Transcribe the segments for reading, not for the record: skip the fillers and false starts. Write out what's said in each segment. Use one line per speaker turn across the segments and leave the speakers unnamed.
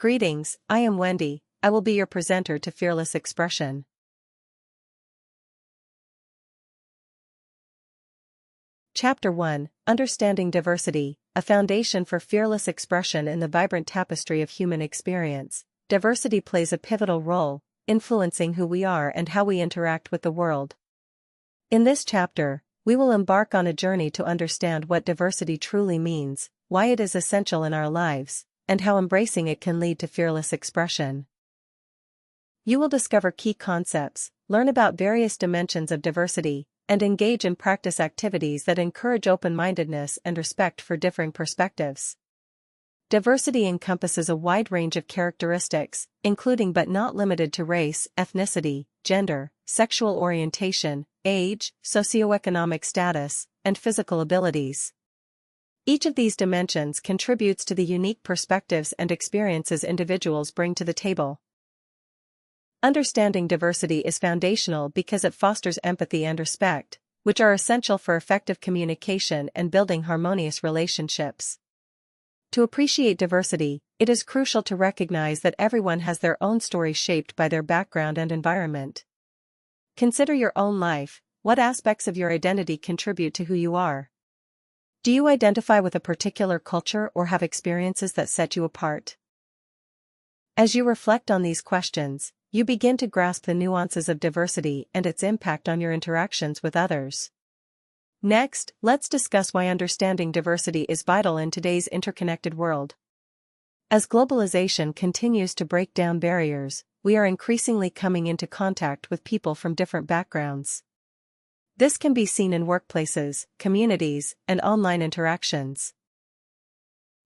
Greetings, I am Wendy. I will be your presenter to Fearless Expression. Chapter 1, Understanding Diversity, a Foundation for Fearless Expression in the Vibrant Tapestry of Human Experience. Diversity plays a pivotal role, influencing who we are and how we interact with the world. In this chapter, we will embark on a journey to understand what diversity truly means, why it is essential in our lives, and how embracing it can lead to fearless expression. You will discover key concepts, learn about various dimensions of diversity, and engage in practice activities that encourage open-mindedness and respect for differing perspectives. Diversity encompasses a wide range of characteristics, including but not limited to race, ethnicity, gender, sexual orientation, age, socioeconomic status, and physical abilities. Each of these dimensions contributes to the unique perspectives and experiences individuals bring to the table. Understanding diversity is foundational because it fosters empathy and respect, which are essential for effective communication and building harmonious relationships. To appreciate diversity, it is crucial to recognize that everyone has their own story shaped by their background and environment. Consider your own life. What aspects of your identity contribute to who you are? Do you identify with a particular culture or have experiences that set you apart? As you reflect on these questions, you begin to grasp the nuances of diversity and its impact on your interactions with others. Next, let's discuss why understanding diversity is vital in today's interconnected world. As globalization continues to break down barriers, we are increasingly coming into contact with people from different backgrounds. This can be seen in workplaces, communities, and online interactions.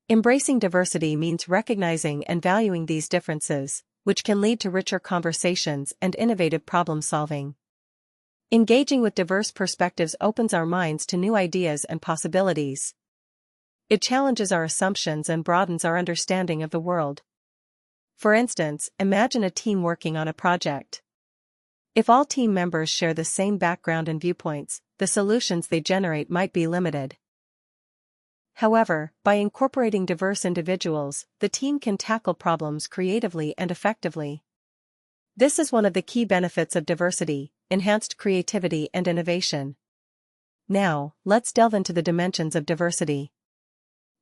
Embracing diversity means recognizing and valuing these differences, which can lead to richer conversations and innovative problem-solving. Engaging with diverse perspectives opens our minds to new ideas and possibilities. It challenges our assumptions and broadens our understanding of the world. For instance, imagine a team working on a project. If all team members share the same background and viewpoints, the solutions they generate might be limited. However, by incorporating diverse individuals, the team can tackle problems creatively and effectively. This is one of the key benefits of diversity: enhanced creativity and innovation. Now, let's delve into the dimensions of diversity.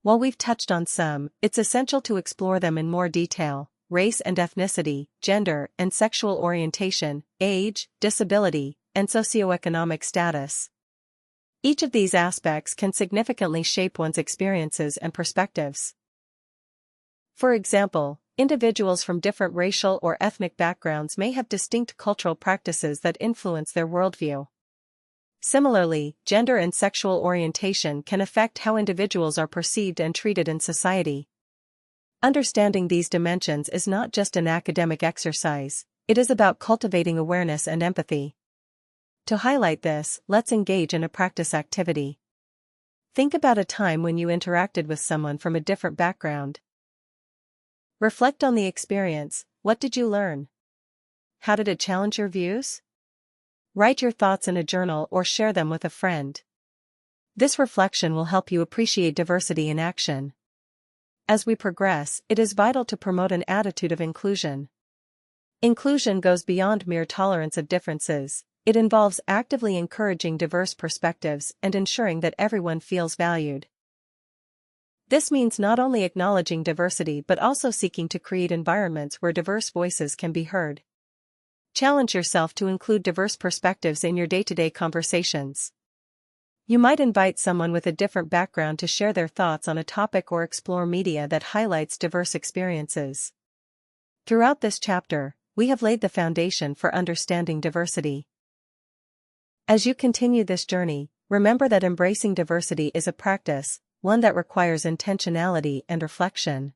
While we've touched on some, it's essential to explore them in more detail: race and ethnicity, gender and sexual orientation, age, disability, and socioeconomic status. Each of these aspects can significantly shape one's experiences and perspectives. For example, individuals from different racial or ethnic backgrounds may have distinct cultural practices that influence their worldview. Similarly, gender and sexual orientation can affect how individuals are perceived and treated in society. Understanding these dimensions is not just an academic exercise, it is about cultivating awareness and empathy. To highlight this, let's engage in a practice activity. Think about a time when you interacted with someone from a different background. Reflect on the experience. What did you learn? How did it challenge your views? Write your thoughts in a journal or share them with a friend. This reflection will help you appreciate diversity in action. As we progress, it is vital to promote an attitude of inclusion. Inclusion goes beyond mere tolerance of differences. It involves actively encouraging diverse perspectives and ensuring that everyone feels valued. This means not only acknowledging diversity but also seeking to create environments where diverse voices can be heard. Challenge yourself to include diverse perspectives in your day-to-day conversations. You might invite someone with a different background to share their thoughts on a topic or explore media that highlights diverse experiences. Throughout this chapter, we have laid the foundation for understanding diversity. As you continue this journey, remember that embracing diversity is a practice, one that requires intentionality and reflection.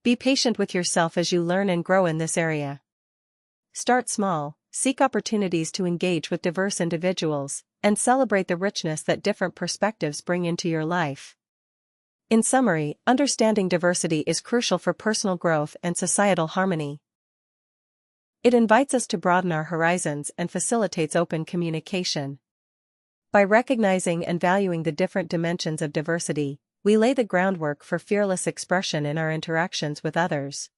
Be patient with yourself as you learn and grow in this area. Start small, seek opportunities to engage with diverse individuals, and celebrate the richness that different perspectives bring into your life. In summary, understanding diversity is crucial for personal growth and societal harmony. It invites us to broaden our horizons and facilitates open communication. By recognizing and valuing the different dimensions of diversity, we lay the groundwork for fearless expression in our interactions with others.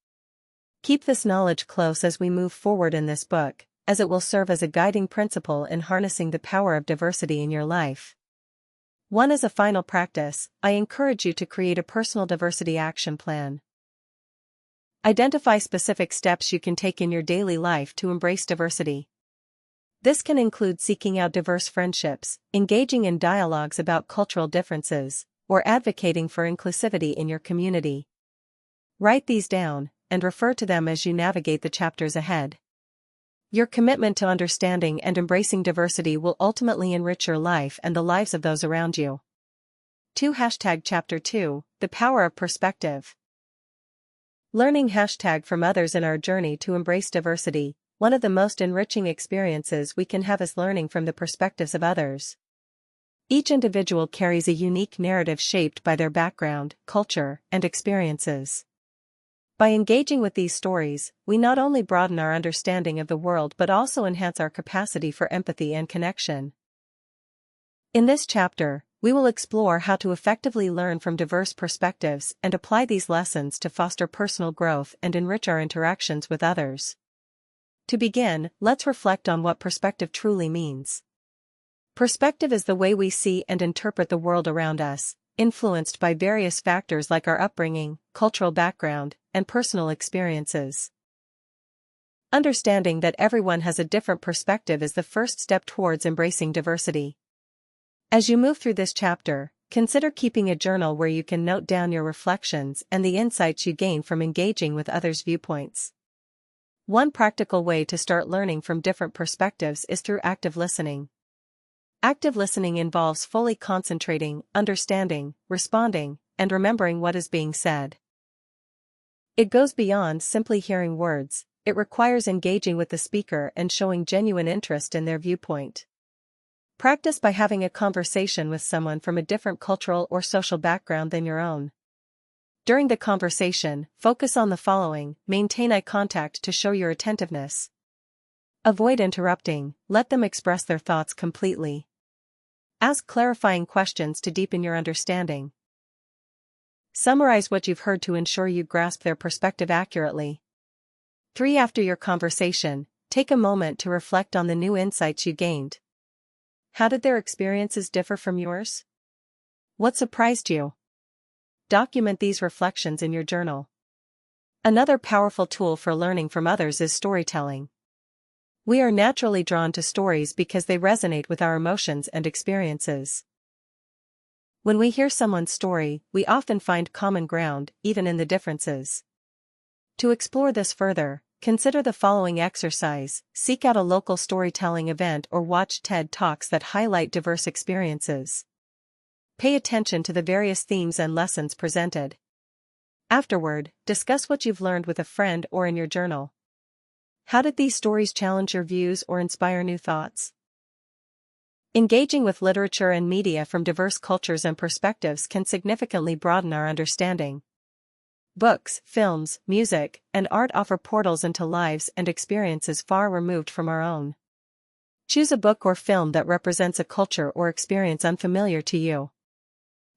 Keep this knowledge close as we move forward in this book, as it will serve as a guiding principle in harnessing the power of diversity in your life. 1. As a final practice, I encourage you to create a personal diversity action plan. Identify specific steps you can take in your daily life to embrace diversity. This can include seeking out diverse friendships, engaging in dialogues about cultural differences, or advocating for inclusivity in your community. Write these down, and refer to them as you navigate the chapters ahead. Your commitment to understanding and embracing diversity will ultimately enrich your life and the lives of those around you. 2. Chapter 2, The Power of Perspective. Learning from others in our journey to embrace diversity. One of the most enriching experiences we can have is learning from the perspectives of others. Each individual carries a unique narrative shaped by their background, culture, and experiences. By engaging with these stories, we not only broaden our understanding of the world but also enhance our capacity for empathy and connection. In this chapter, we will explore how to effectively learn from diverse perspectives and apply these lessons to foster personal growth and enrich our interactions with others. To begin, let's reflect on what perspective truly means. Perspective is the way we see and interpret the world around us, influenced by various factors like our upbringing, cultural background, and personal experiences. Understanding that everyone has a different perspective is the first step towards embracing diversity. As you move through this chapter, consider keeping a journal where you can note down your reflections and the insights you gain from engaging with others' viewpoints. One practical way to start learning from different perspectives is through active listening. Active listening involves fully concentrating, understanding, responding, and remembering what is being said. It goes beyond simply hearing words. It requires engaging with the speaker and showing genuine interest in their viewpoint. Practice by having a conversation with someone from a different cultural or social background than your own. During the conversation, focus on the following: maintain eye contact to show your attentiveness. Avoid interrupting, let them express their thoughts completely. Ask clarifying questions to deepen your understanding. Summarize what you've heard to ensure you grasp their perspective accurately. 3. After your conversation, take a moment to reflect on the new insights you gained. How did their experiences differ from yours? What surprised you? Document these reflections in your journal. Another powerful tool for learning from others is storytelling. We are naturally drawn to stories because they resonate with our emotions and experiences. When we hear someone's story, we often find common ground, even in the differences. To explore this further, consider the following exercise: seek out a local storytelling event or watch TED Talks that highlight diverse experiences. Pay attention to the various themes and lessons presented. Afterward, discuss what you've learned with a friend or in your journal. How did these stories challenge your views or inspire new thoughts? Engaging with literature and media from diverse cultures and perspectives can significantly broaden our understanding. Books, films, music, and art offer portals into lives and experiences far removed from our own. Choose a book or film that represents a culture or experience unfamiliar to you.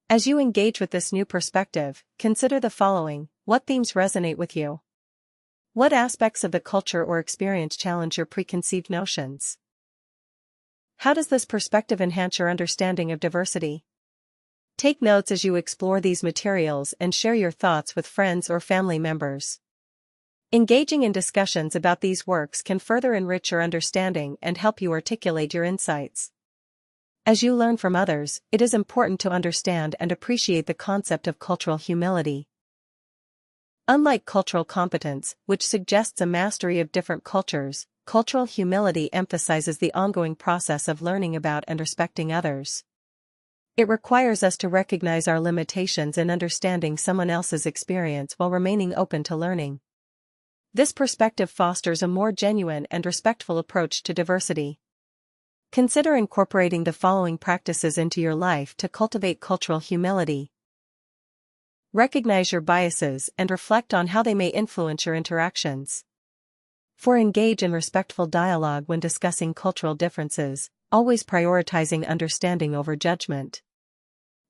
As you engage with this new perspective, consider the following: what themes resonate with you? What aspects of the culture or experience challenge your preconceived notions? How does this perspective enhance your understanding of diversity? Take notes as you explore these materials and share your thoughts with friends or family members. Engaging in discussions about these works can further enrich your understanding and help you articulate your insights. As you learn from others, it is important to understand and appreciate the concept of cultural humility. Unlike cultural competence, which suggests a mastery of different cultures, cultural humility emphasizes the ongoing process of learning about and respecting others. It requires us to recognize our limitations in understanding someone else's experience while remaining open to learning. This perspective fosters a more genuine and respectful approach to diversity. Consider incorporating the following practices into your life to cultivate cultural humility. Recognize your biases and reflect on how they may influence your interactions. 4. Engage in respectful dialogue when discussing cultural differences, always prioritizing understanding over judgment.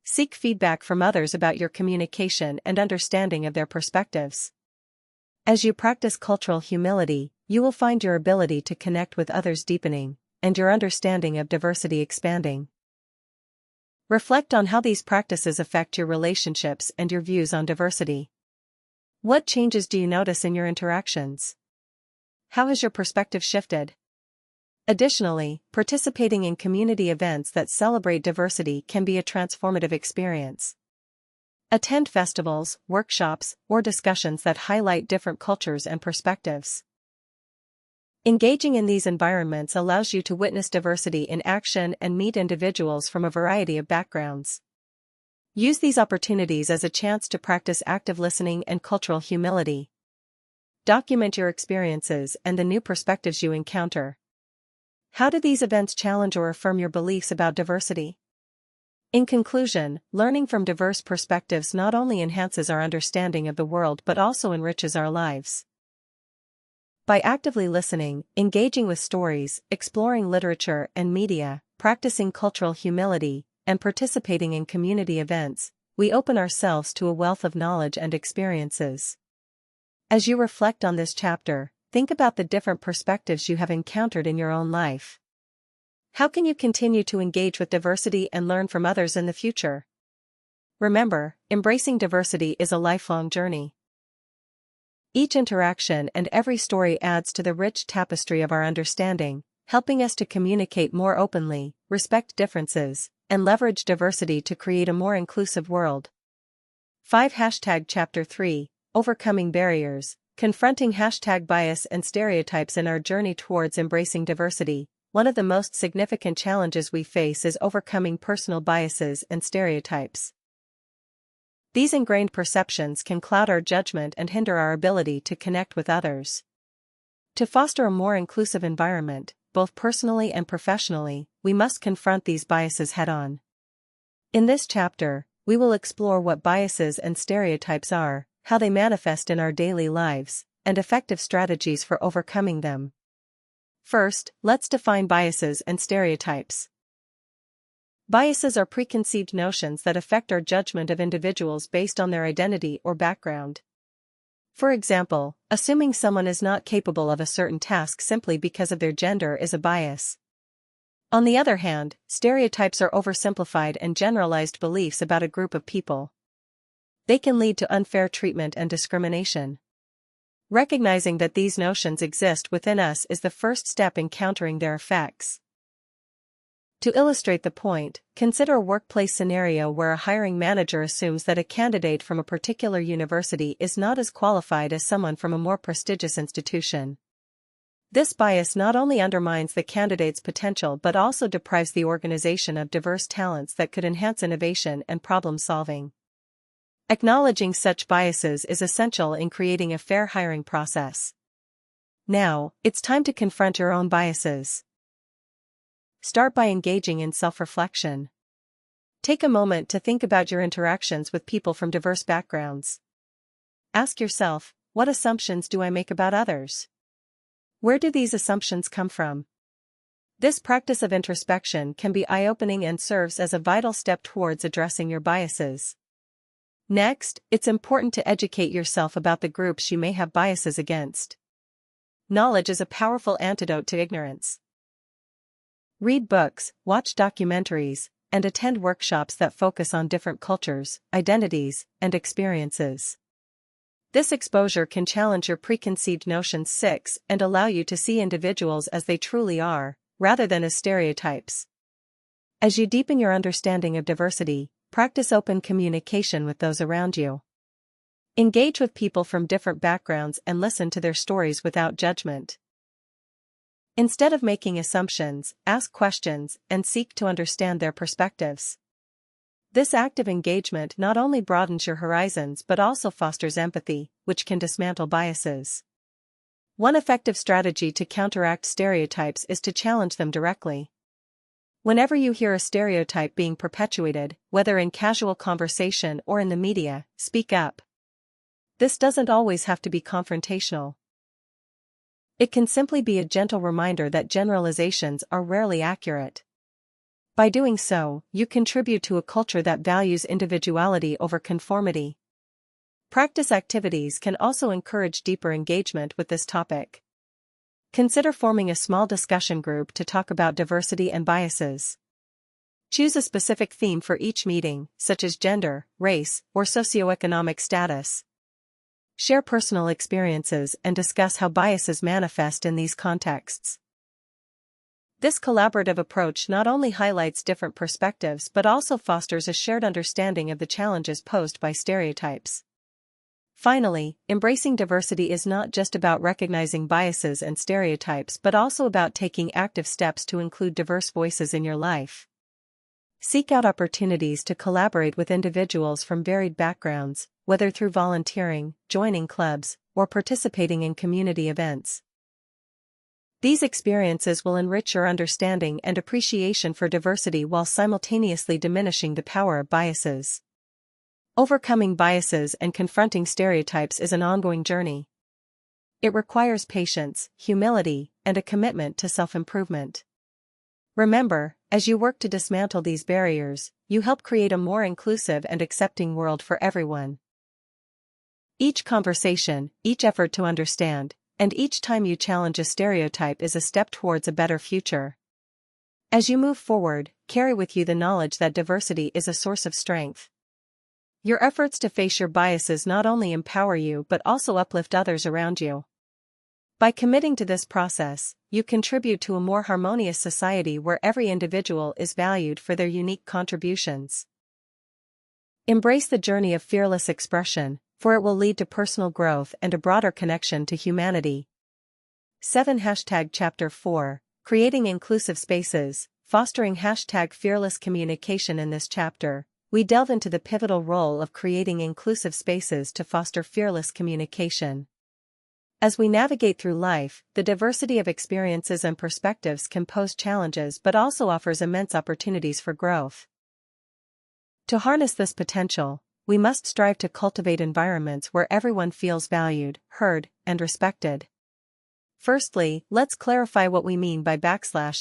Seek feedback from others about your communication and understanding of their perspectives. As you practice cultural humility, you will find your ability to connect with others deepening, and your understanding of diversity expanding. Reflect on how these practices affect your relationships and your views on diversity. What changes do you notice in your interactions? How has your perspective shifted? Additionally, participating in community events that celebrate diversity can be a transformative experience. Attend festivals, workshops, or discussions that highlight different cultures and perspectives. Engaging in these environments allows you to witness diversity in action and meet individuals from a variety of backgrounds. Use these opportunities as a chance to practice active listening and cultural humility. Document your experiences and the new perspectives you encounter. How do these events challenge or affirm your beliefs about diversity? In conclusion, learning from diverse perspectives not only enhances our understanding of the world but also enriches our lives. By actively listening, engaging with stories, exploring literature and media, practicing cultural humility, and participating in community events, we open ourselves to a wealth of knowledge and experiences. As you reflect on this chapter, think about the different perspectives you have encountered in your own life. How can you continue to engage with diversity and learn from others in the future? Remember, embracing diversity is a lifelong journey. Each interaction and every story adds to the rich tapestry of our understanding, helping us to communicate more openly, respect differences, and leverage diversity to create a more inclusive world. 5 Chapter 3, Overcoming Barriers, Confronting Bias and Stereotypes in our journey towards embracing diversity. One of the most significant challenges we face is overcoming personal biases and stereotypes. These ingrained perceptions can cloud our judgment and hinder our ability to connect with others. To foster a more inclusive environment, both personally and professionally, we must confront these biases head-on. In this chapter, we will explore what biases and stereotypes are, how they manifest in our daily lives, and effective strategies for overcoming them. First, let's define biases and stereotypes. Biases are preconceived notions that affect our judgment of individuals based on their identity or background. For example, assuming someone is not capable of a certain task simply because of their gender is a bias. On the other hand, stereotypes are oversimplified and generalized beliefs about a group of people. They can lead to unfair treatment and discrimination. Recognizing that these notions exist within us is the first step in countering their effects. To illustrate the point, consider a workplace scenario where a hiring manager assumes that a candidate from a particular university is not as qualified as someone from a more prestigious institution. This bias not only undermines the candidate's potential but also deprives the organization of diverse talents that could enhance innovation and problem-solving. Acknowledging such biases is essential in creating a fair hiring process. Now, it's time to confront your own biases. Start by engaging in self-reflection. Take a moment to think about your interactions with people from diverse backgrounds. Ask yourself, what assumptions do I make about others? Where do these assumptions come from? This practice of introspection can be eye-opening and serves as a vital step towards addressing your biases. Next, it's important to educate yourself about the groups you may have biases against. Knowledge is a powerful antidote to ignorance. Read books, watch documentaries, and attend workshops that focus on different cultures, identities, and experiences. This exposure can challenge your preconceived notions and allow you to see individuals as they truly are, rather than as stereotypes. As you deepen your understanding of diversity, practice open communication with those around you. Engage with people from different backgrounds and listen to their stories without judgment. Instead of making assumptions, ask questions and seek to understand their perspectives. This active engagement not only broadens your horizons but also fosters empathy, which can dismantle biases. One effective strategy to counteract stereotypes is to challenge them directly. Whenever you hear a stereotype being perpetuated, whether in casual conversation or in the media, speak up. This doesn't always have to be confrontational. It can simply be a gentle reminder that generalizations are rarely accurate. By doing so, you contribute to a culture that values individuality over conformity. Practice activities can also encourage deeper engagement with this topic. Consider forming a small discussion group to talk about diversity and biases. Choose a specific theme for each meeting, such as gender, race, or socioeconomic status. Share personal experiences and discuss how biases manifest in these contexts. This collaborative approach not only highlights different perspectives but also fosters a shared understanding of the challenges posed by stereotypes. Finally, embracing diversity is not just about recognizing biases and stereotypes but also about taking active steps to include diverse voices in your life. Seek out opportunities to collaborate with individuals from varied backgrounds, whether through volunteering, joining clubs, or participating in community events. These experiences will enrich your understanding and appreciation for diversity while simultaneously diminishing the power of biases. Overcoming biases and confronting stereotypes is an ongoing journey. It requires patience, humility, and a commitment to self-improvement. Remember, as you work to dismantle these barriers, you help create a more inclusive and accepting world for everyone. Each conversation, each effort to understand, and each time you challenge a stereotype is a step towards a better future. As you move forward, carry with you the knowledge that diversity is a source of strength. Your efforts to face your biases not only empower you but also uplift others around you. By committing to this process, you contribute to a more harmonious society where every individual is valued for their unique contributions. Embrace the journey of fearless expression, for it will lead to personal growth and a broader connection to humanity. 7 Chapter 4, Creating Inclusive Spaces, Fostering #fearless communication. In this chapter, we delve into the pivotal role of creating inclusive spaces to foster fearless communication. As we navigate through life, the diversity of experiences and perspectives can pose challenges but also offers immense opportunities for growth. To harness this potential, we must strive to cultivate environments where everyone feels valued, heard, and respected. Firstly, let's clarify what we mean by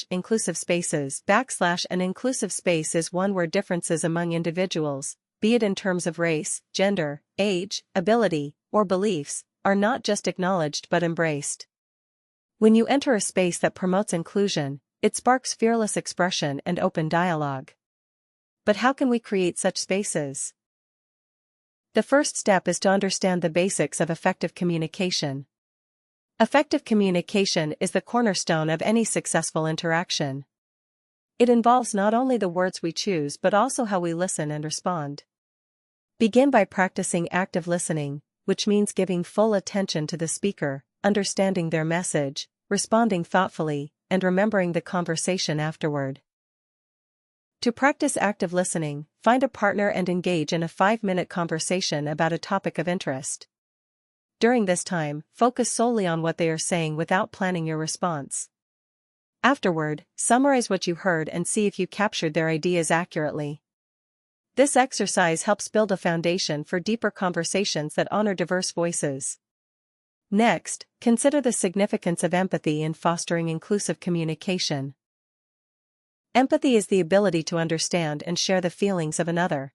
\inclusive spaces. An inclusive space is one where differences among individuals, be it in terms of race, gender, age, ability, or beliefs, are not just acknowledged but embraced. When you enter a space that promotes inclusion, it sparks fearless expression and open dialogue. But how can we create such spaces? The first step is to understand the basics of effective communication. Effective communication is the cornerstone of any successful interaction. It involves not only the words we choose but also how we listen and respond. Begin by practicing active listening, which means giving full attention to the speaker, understanding their message, responding thoughtfully, and remembering the conversation afterward. To practice active listening, find a partner and engage in a 5-minute conversation about a topic of interest. During this time, focus solely on what they are saying without planning your response. Afterward, summarize what you heard and see if you captured their ideas accurately. This exercise helps build a foundation for deeper conversations that honor diverse voices. Next, consider the significance of empathy in fostering inclusive communication. Empathy is the ability to understand and share the feelings of another.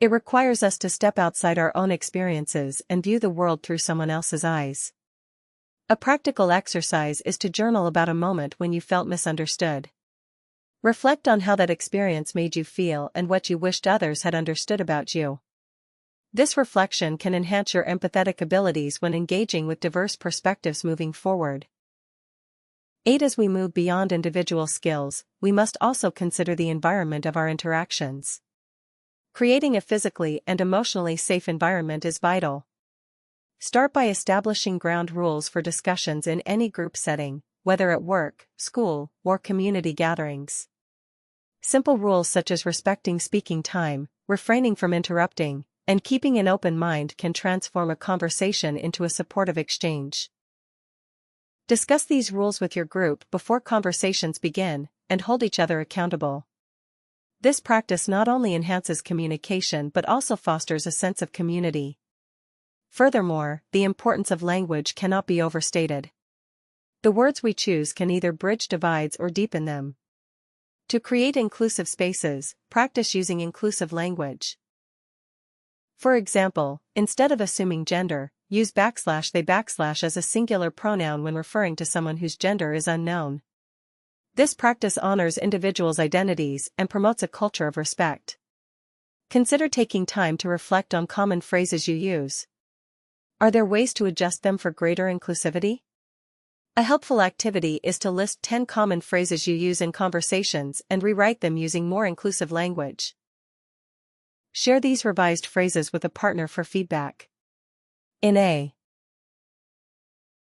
It requires us to step outside our own experiences and view the world through someone else's eyes. A practical exercise is to journal about a moment when you felt misunderstood. Reflect on how that experience made you feel and what you wished others had understood about you. This reflection can enhance your empathetic abilities when engaging with diverse perspectives moving forward. 8. As we move beyond individual skills, we must also consider the environment of our interactions. Creating a physically and emotionally safe environment is vital. Start by establishing ground rules for discussions in any group setting, whether at work, school, or community gatherings. Simple rules such as respecting speaking time, refraining from interrupting, and keeping an open mind can transform a conversation into a supportive exchange. Discuss these rules with your group before conversations begin, and hold each other accountable. This practice not only enhances communication but also fosters a sense of community. Furthermore, the importance of language cannot be overstated. The words we choose can either bridge divides or deepen them. To create inclusive spaces, practice using inclusive language. For example, instead of assuming gender, use \they as a singular pronoun when referring to someone whose gender is unknown. This practice honors individuals' identities and promotes a culture of respect. Consider taking time to reflect on common phrases you use. Are there ways to adjust them for greater inclusivity? A helpful activity is to list 10 common phrases you use in conversations and rewrite them using more inclusive language. Share these revised phrases with a partner for feedback. In a